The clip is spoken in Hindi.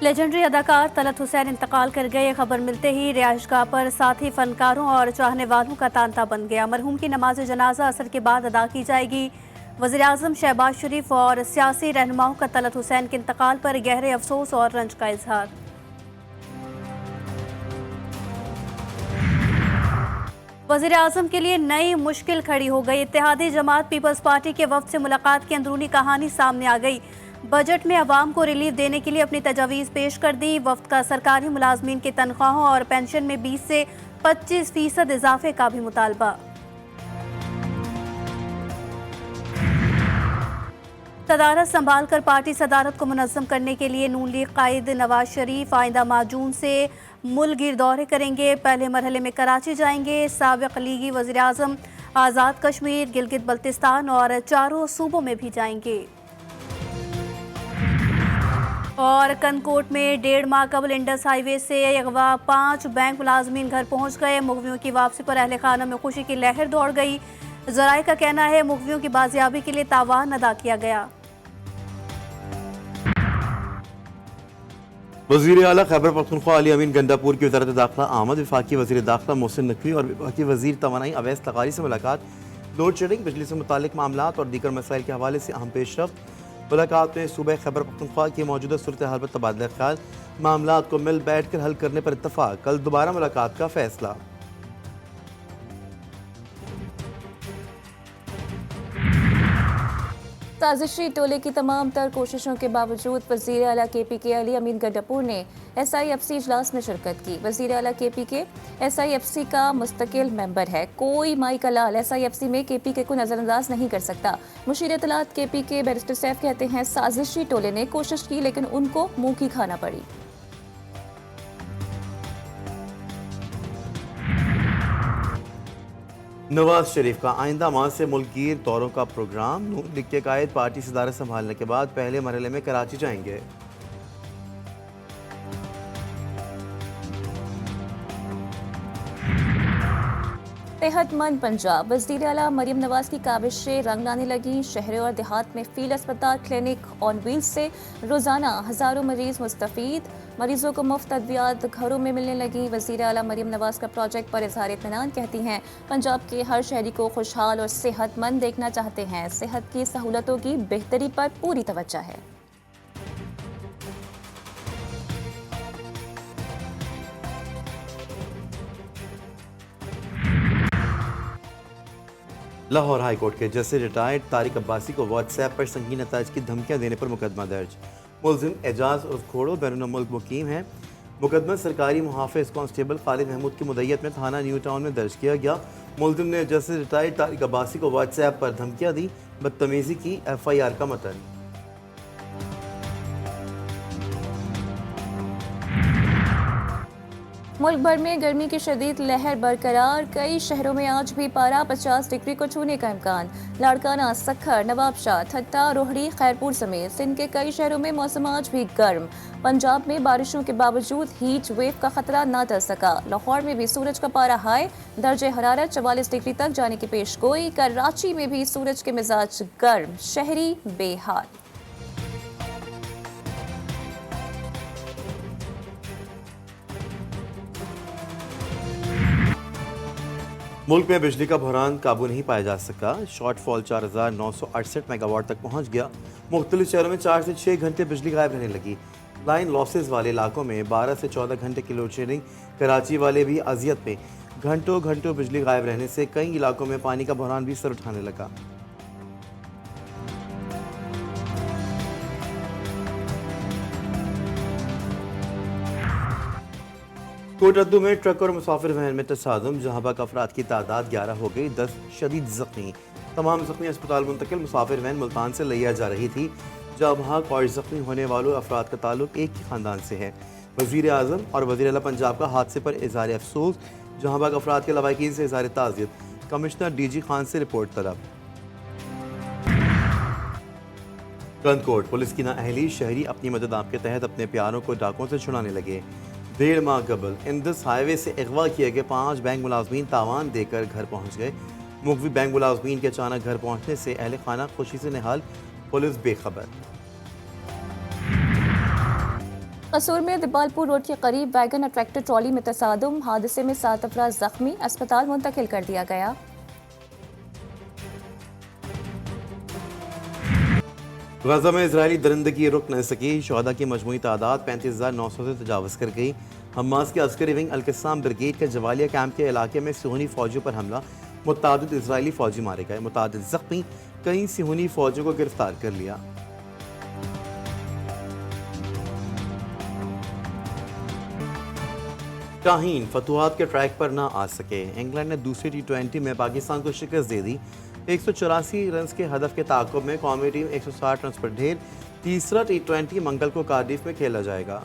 लेजेंडरी अदाकार तलत हुसैन इंतकाल कर गए। खबर मिलते ही रिहाइशगाह पर साथी फनकारों और चाहने वालों का तांता बन गया। मरहूम की नमाज जनाजा असर के बाद अदा की जाएगी। वज़ीर आज़म शहबाज शरीफ और सियासी रहनुमाओं का तलत हुसैन के इंतकाल पर गहरे अफसोस और रंज का इजहार। वज़ीर आज़म के लिए नई मुश्किल खड़ी हो गई। इत्तेहादी जमात पीपल्स पार्टी के वफ्द से मुलाकात की अंदरूनी कहानी सामने आ गई। बजट में अवाम को रिलीफ देने के लिए अपनी तजावीज़ पेश कर दी। वफ्द का सरकारी मुलाजमीन की तनख्वाहों और पेंशन में 20 से 25% इजाफे का भी मुतालबा। सदारत संभाल कर पार्टी सदारत को मुनज़्ज़म करने के लिए नून लीग कायद नवाज शरीफ आइंदा माजून से मुल्क गिर दौरे करेंगे। पहले मरहले में कराची जाएंगे। साबिक़ लीगी वज़ीर आज़म आज़ाद कश्मीर, गिलगित बल्तिस्तान और चारों सूबों में भी जाएंगे। और कनकोट में 1.5 माह कबल इंडस हाईवे से अगवा 5 बैंक मुलाजमीन घर पहुंच गए। मुगवियों की वापसी पर अहले खाना में खुशी की लहर दौड़ गई। ज़राए का कहना है मुगवियों की बाजियाबी के लिए तावान अदा किया गया। वज़ीर आला खैबर पख्तूनख्वा अली अमीन गंडापुर की वज़ारत दाखिला आमद, वफाकी वज़ीर दाखिला मोहसिन नकवी और वफाकी वज़ीर तवानाई अवैस तकारी से मुलाकात। लोड शेडिंग, बिजली से मुतालिक मामलात और दीगर मसाइल के हवाले से अहम पेशरफ्त। मुलाकात में सूबे खैबर पख्तूनख्वा की मौजूदा सूरत हाल पर तबादला ख्याल, मामलात को मिल बैठ कर हल करने पर इत्तफाक। कल दोबारा मुलाकात का फैसला। साजिशी टोले की तमाम तर कोशिशों के बावजूद वज़ीर आला KPK अली अमीन गंडापुर ने SIFC इजलास में शिरकत की। वज़ीर आला KPK SIFC का मुस्तकिल मेंबर है। कोई माई कलाल SIFC में KPK को नज़रअंदाज नहीं कर सकता। मुशीर इत्तलात KPK बैरिस्टर सैफ कहते हैं साजिशी टोले ने कोशिश की लेकिन उनको मुंह की खाना पड़ी। नवाज शरीफ का आइंदा माह से मुल्कगीर दौरों का प्रोग्राम। नून लीग के कायद पार्टी सदारत संभालने के बाद पहले मरहले में कराची जाएंगे। सेहतमंद पंजाब, वज़ीर आला मरियम नवाज की काबिश से रंग लाने लगी। शहरों और देहात में फील्ड अस्पताल क्लिनिक ऑन व्हील्स से रोजाना हजारों मरीज मुस्तफीद। मरीजों को मुफ्त अद्वियात घरों में मिलने लगी। वज़ीर आला मरियम नवाज का प्रोजेक्ट पर इज़हार इत्मीनान, कहती हैं पंजाब के हर शहरी को खुशहाल और सेहतमंद देखना चाहते हैं। सेहत की सहूलतों की बेहतरी पर पूरी तवज्जो है। लाहौर हाई कोर्ट के जस्टिस रिटायर्ड तारिक अब्बासी को व्हाट्सएप पर संगीन नताज की धमकियां देने पर मुकदमा दर्ज। मुलजिम एजाज उर्फ खोड़ो बैरून मुल्क मुकीम है। मुकदमा सरकारी मुहाफिज कांस्टेबल खालिद महमूद की मुद्दयत में थाना न्यू टाउन में दर्ज किया गया। मुलजिम ने जस्टिस रिटायर्ड तारिक अब्बासी को व्हाट्सएप पर धमकियां दी, बदतमीजी की। FIR का मतन। मुल्क भर में गर्मी की शदीद लहर बरकरार। कई शहरों में आज भी पारा 50 डिग्री को छूने का इम्कान। लाड़काना, सखर, नवाबशाह, ठट्टा, रोहड़ी, खैरपुर समेत सिंध के कई शहरों में मौसम आज भी गर्म। पंजाब में बारिशों के बावजूद हीट वेव का खतरा न टल सका। लाहौर में भी सूरज का पारा हाई, दर्जे हरारत 44 डिग्री तक जाने की पेशगोई। कराची में भी सूरज के मिजाज गर्म, शहरी बेहाल। मुल्क में बिजली का बहरान काबू नहीं पाया जा सका। शॉर्टफॉल 4968 मेगावाट तक पहुंच गया। मुख्तलिफ शहरों में 4 से 6 घंटे बिजली गायब रहने लगी। लाइन लॉसेस वाले इलाकों में 12 से 14 घंटे की लोड शेडिंग। कराची वाले भी अजियत में। घंटों घंटों बिजली गायब रहने से कई इलाकों में पानी का बहरान भी सर उठाने लगा। कोटद्दू में ट्रक और मुसाफिर वैन में तसादम। जहां तक अफराद की तादाद 11 हो गई, 10 शदीद जख्मी। तमाम जख्मी अस्पताल मुंतकिल। मुसाफिर वैन मुल्तान से लिया जा रही थी। जहां और जख्मी होने वालों अफराद का ताल्लुक एक ही खानदान से है। वज़ीर आज़म और वज़ीर आला पंजाब का हादसे पर इज़हार अफसोस। जहां तक अफराद के लवाकिन से इज़हार ताज़ियत। कमिश्नर DG खान से रिपोर्ट तलब। कनकोट पुलिस की नाअहली, शहरी अपनी मदद आप के तहत अपने प्यारों को डाकों से छुड़ाने लगे। 1.5 माह कबल इंडस हाईवे से अगवा किए गए 5 बैंक मुलाजमीन तावान देकर घर पहुंच गए। मुख्तलिफ बैंक मुलाजमीन के अचानक घर पहुंचने से अहले खाना खुशी से निहाल, पुलिस बेखबर। कसूर में दिबालपुर रोड के करीब वैगन और ट्रैक्टर ट्रॉली में तसादुम, हादसे में 7 अफराद जख्मी, अस्पताल मुंतकिल कर दिया गया। गजा में इजरायली दरिंदगी रुक न सकी, शुहदा की मजमूई तादाद 35,900 से तजावज़ कर गई। हमास के अस्करी विंग अल-क़स्साम ब्रिगेड के जवालिया कैंप के इलाके में सिहूनी फौजियों पर हमला, मुतादिद इजरायली फौजी मारे गए, मुतादिद जख्मी, कई सिहूनी फौजियों को गिरफ्तार कर लिया। शाहीन फतुहात के ट्रैक पर ना आ सके, इंग्लैंड ने दूसरी T20 में पाकिस्तान को शिकस्त दे दी। 184 रन के हदफ के ताक़ुब में कौमी टीम 160 रन पर ढेर। तीसरा T20 मंगल को कार्डिफ में खेला जाएगा।